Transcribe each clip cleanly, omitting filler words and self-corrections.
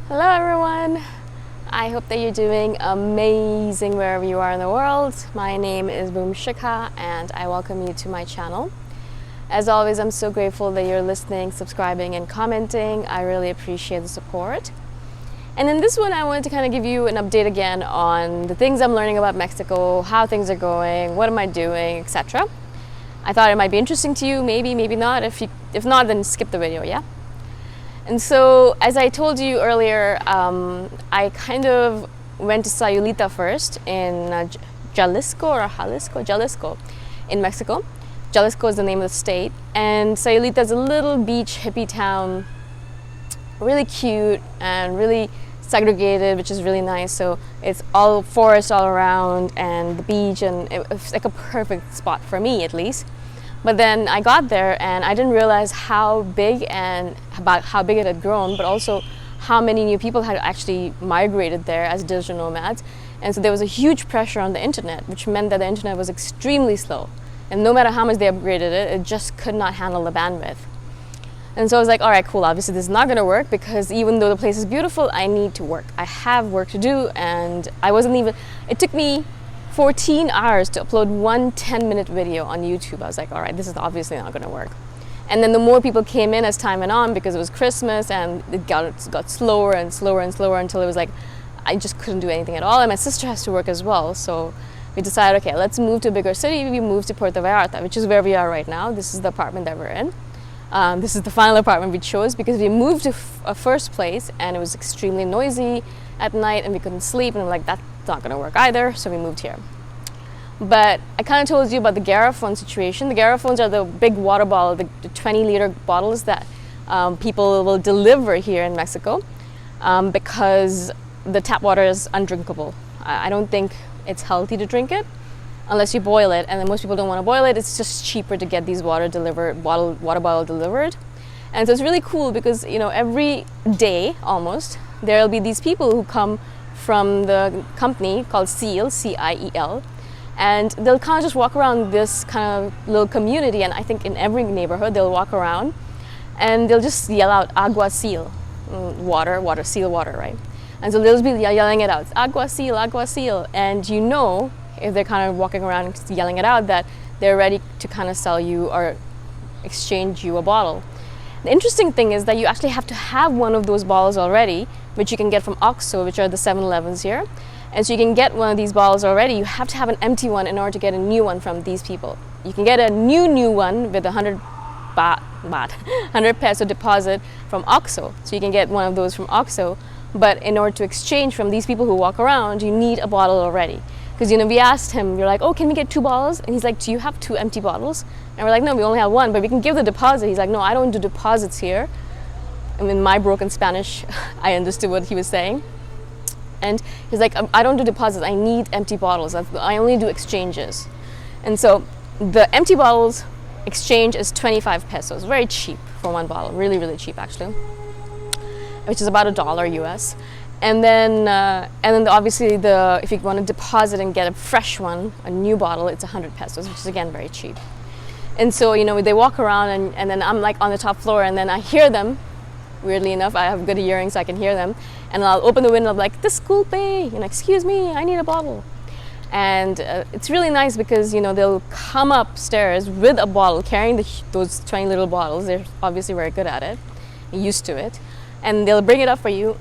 Hello everyone! I hope that you're doing amazing wherever you are in the world. My name is Boom Shikha and I welcome you to my channel. As always, I'm so grateful that you're listening, subscribing and commenting. I really appreciate the support. And in this one, I wanted to kind of give you an update again on the things I'm learning about Mexico, how things are going, what am I doing, etc. I thought it might be interesting to you, maybe not. If not, then skip the video, yeah? And so, as I told you earlier, I kind of went to Sayulita first in Jalisco in Mexico. Jalisco is the name of the state, and Sayulita is a little beach hippie town, really cute and really segregated, which is really nice. So it's all forest all around and the beach, and it's like a perfect spot for me at least. But then I got there and I didn't realize how big it had grown, but also how many new people had actually migrated there as digital nomads. And so there was a huge pressure on the internet, which meant that the internet was extremely slow. And no matter how much they upgraded it, it just could not handle the bandwidth. And so I was like, all right, cool, obviously this is not gonna work, because even though the place is beautiful, I need to work. I have work to do, and it took me 14 hours to upload one 10-minute video on YouTube. I was like, all right, this is obviously not going to work. And then the more people came in as time went on, because it was Christmas, and it got slower and slower and slower until it was like I just couldn't do anything at all. And my sister has to work as well. So we decided, okay, let's move to a bigger city. We moved to Puerto Vallarta, which is where we are right now. This is the apartment that we're in. This is the final apartment we chose because we moved to a first place and it was extremely noisy at night and we couldn't sleep, and I'm like, that's not going to work either, so we moved here. But I kind of told you about the Gyrophone situation. The Gyrophones are the big water bottle, the 20-liter bottles that people will deliver here in Mexico because the tap water is undrinkable. I don't think it's healthy to drink it unless you boil it, and then most people don't want to boil it. It's just cheaper to get these water bottle delivered. And so it's really cool because, you know, every day almost there'll be these people who come from the company called Ciel, C-I-E-L, and they'll kind of just walk around this kind of little community, and I think in every neighborhood they'll walk around and they'll just yell out agua seal, water, seal water, right? And so they'll just be yelling it out, agua seal, and you know, if they're kind of walking around yelling it out, that they're ready to kind of sell you or exchange you a bottle. The interesting thing is that you actually have to have one of those bottles already, which you can get from Oxxo, which are the 7-Elevens here. And so you can get one of these bottles already. You have to have an empty one in order to get a new one from these people. You can get a new one with 100 peso deposit from Oxxo. So you can get one of those from Oxxo. But in order to exchange from these people who walk around, you need a bottle already. Because, you know, we asked him, we're like, oh, can we get 2 bottles? And he's like, do you have 2 empty bottles? And we're like, no, we only have 1, but we can give the deposit. He's like, no, I don't do deposits here. And in my broken Spanish, I understood what he was saying. And he's like, I don't do deposits, I need empty bottles. I only do exchanges. And so the empty bottles exchange is 25 pesos, very cheap for 1 bottle, really, really cheap actually, which is about $1 US. And then obviously if you want to deposit and get a fresh one, a new bottle, it's 100 pesos, which is again very cheap. And so, you know, they walk around and then I'm like on the top floor, and then I hear them. Weirdly enough, I have good hearing, so I can hear them. And I'll open the window, I'm like, disculpe, you know, excuse me, I need a bottle. And it's really nice because, you know, they'll come upstairs with a bottle, carrying those 20 little bottles. They're obviously very good at it, used to it. And they'll bring it up for you,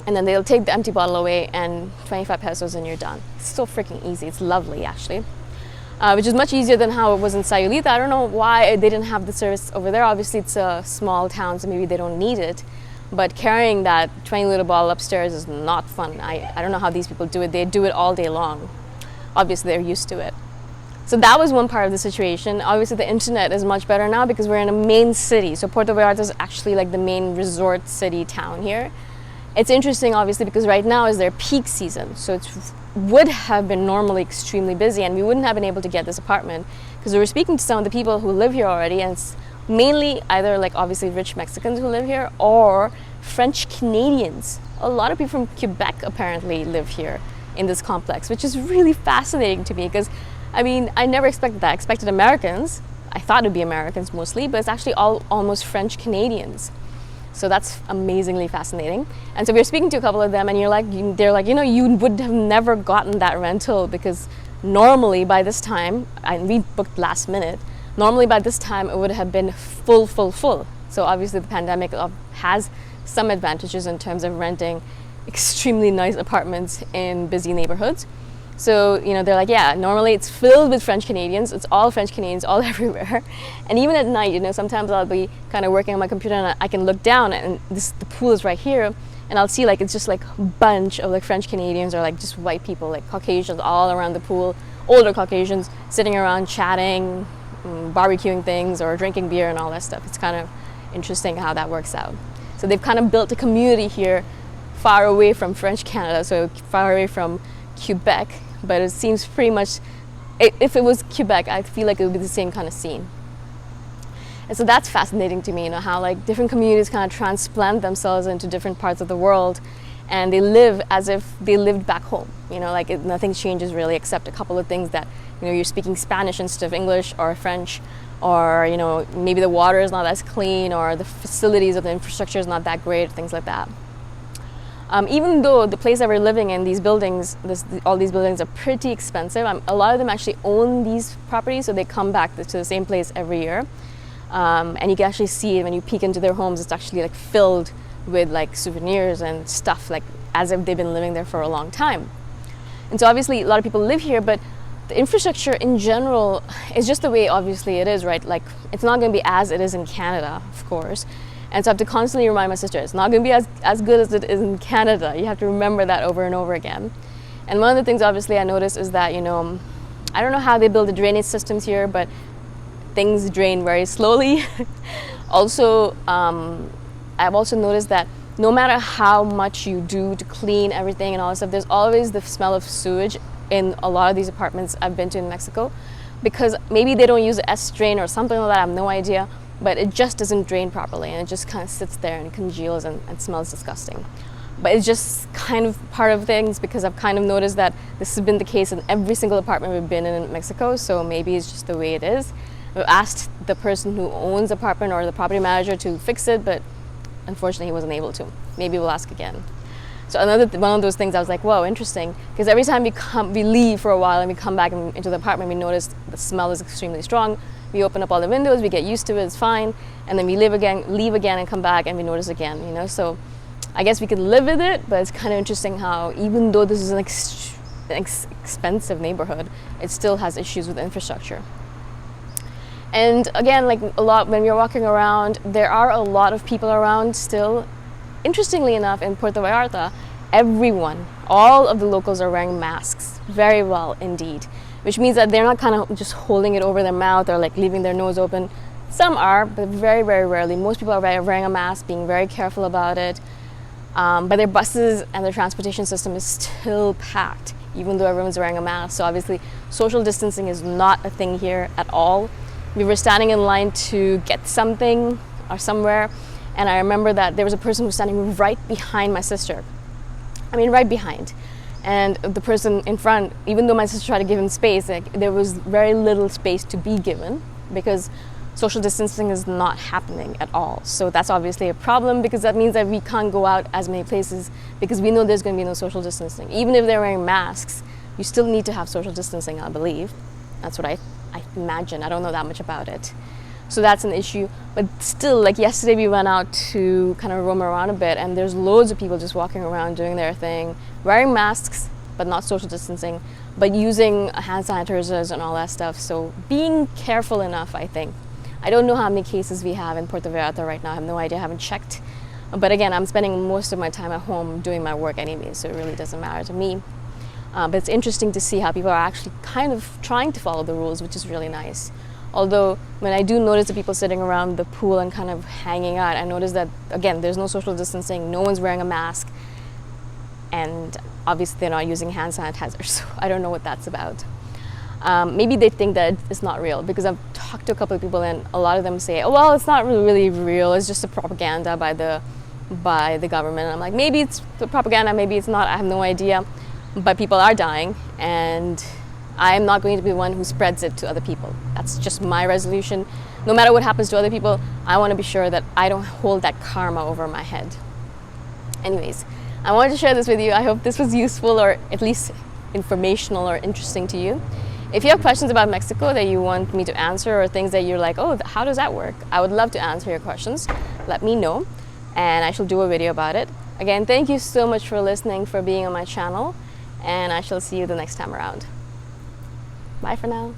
and then they'll take the empty bottle away, and 25 pesos and you're done. It's so freaking easy. It's lovely, actually. Which is much easier than how it was in Sayulita. I don't know why they didn't have the service over there. Obviously, it's a small town, so maybe they don't need it. But carrying that 20-liter bottle upstairs is not fun. I don't know how these people do it. They do it all day long. Obviously, they're used to it. So that was one part of the situation. Obviously, the internet is much better now because we're in a main city. So Puerto Vallarta is actually like the main resort city town here. It's interesting, obviously, because right now is their peak season. So it would have been normally extremely busy, and we wouldn't have been able to get this apartment because we were speaking to some of the people who live here already, and it's mainly either like obviously rich Mexicans who live here or French Canadians. A lot of people from Quebec apparently live here in this complex, which is really fascinating to me because, I mean, I never expected that. I expected Americans. I thought it would be Americans mostly, but it's actually almost French Canadians. So that's amazingly fascinating. And so we were speaking to a couple of them, and they're like, you would have never gotten that rental because normally by this time, and we booked last minute, normally by this time it would have been full. So obviously the pandemic has some advantages in terms of renting extremely nice apartments in busy neighborhoods. So, they're like, yeah, normally it's filled with French Canadians. It's all French Canadians all everywhere. And even at night, sometimes I'll be kind of working on my computer and I can look down and the pool is right here. And I'll see it's just a bunch of French Canadians or just white people, Caucasians all around the pool, older Caucasians sitting around chatting, barbecuing things or drinking beer and all that stuff. It's kind of interesting how that works out. So they've kind of built a community here far away from French Canada, so far away from Quebec, but it seems pretty much, if it was Quebec, I feel like it would be the same kind of scene. And so that's fascinating to me, how different communities kind of transplant themselves into different parts of the world, and they live as if they lived back home. Nothing changes really except a couple of things that, you're speaking Spanish instead of English or French, or maybe the water is not as clean, or the facilities or the infrastructure is not that great, things like that. Even though the place that we're living in, these buildings, all these buildings are pretty expensive. A lot of them actually own these properties, so they come back to the same place every year. And you can actually see it when you peek into their homes. It's actually filled with souvenirs and stuff, as if they've been living there for a long time. And so obviously a lot of people live here, but the infrastructure in general is just the way obviously it is, right? It's not going to be as it is in Canada, of course. And so I have to constantly remind my sister, it's not going to be as good as it is in Canada. You have to remember that over and over again. And one of the things obviously I noticed is that, I don't know how they build the drainage systems here, but things drain very slowly. Also, I've also noticed that no matter how much you do to clean everything and all that stuff, there's always the smell of sewage in a lot of these apartments I've been to in Mexico, because maybe they don't use an S drain or something like that, I have no idea. But it just doesn't drain properly, and it just kind of sits there and congeals and smells disgusting. But it's just kind of part of things, because I've kind of noticed that this has been the case in every single apartment we've been in Mexico, so maybe it's just the way it is. I've asked the person who owns the apartment or the property manager to fix it, but unfortunately he wasn't able to. Maybe we'll ask again. So one of those things I was like, whoa, interesting, because every time we leave for a while and we come back into the apartment, we notice the smell is extremely strong. We open up all the windows, we get used to it, it's fine, and then we leave again and come back and we notice again, So I guess we could live with it, but it's kind of interesting how even though this is an expensive neighborhood, it still has issues with infrastructure. And again, when we're walking around, there are a lot of people around still. Interestingly enough, in Puerto Vallarta, all of the locals are wearing masks, very well indeed, which means that they're not kind of just holding it over their mouth or leaving their nose open. Some are, but very, very rarely. Most people are wearing a mask, being very careful about it. But their buses and their transportation system is still packed, even though everyone's wearing a mask. So obviously, social distancing is not a thing here at all. We were standing in line to get something or somewhere, and I remember that there was a person who was standing right behind my sister. Right behind. And the person in front, even though my sister tried to give him space, there was very little space to be given, because social distancing is not happening at all. So that's obviously a problem, because that means that we can't go out as many places, because we know there's going to be no social distancing. Even if they're wearing masks, you still need to have social distancing, I believe. That's what I imagine. I don't know that much about it. So that's an issue. But still, yesterday we went out to kind of roam around a bit, and there's loads of people just walking around doing their thing, wearing masks, but not social distancing, but using hand sanitizers and all that stuff. So being careful enough, I think. I don't know how many cases we have in Puerto Vallarta right now. I have no idea. I haven't checked. But again, I'm spending most of my time at home doing my work anyway, so it really doesn't matter to me. But it's interesting to see how people are actually kind of trying to follow the rules, which is really nice. Although when I do notice the people sitting around the pool and kind of hanging out, I notice that, again, there's no social distancing, no one's wearing a mask, and obviously they're not using hand sanitizer, so I don't know what that's about. Maybe they think that it's not real, because I've talked to a couple of people and a lot of them say, oh, well, it's not really real, it's just a propaganda by the government. And I'm like, maybe it's the propaganda, maybe it's not, I have no idea, but people are dying, and I'm not going to be the one who spreads it to other people. That's just my resolution. no matter what happens to other people, I want to be sure that I don't hold that karma over my head. Anyways, I wanted to share this with you. I hope this was useful, or at least informational or interesting to you. If you have questions about Mexico that you want me to answer, or things that you're like, oh, how does that work? I would love to answer your questions. Let me know, and I shall do a video about it. Again, thank you so much for listening, for being on my channel, and I shall see you the next time around. Bye for now.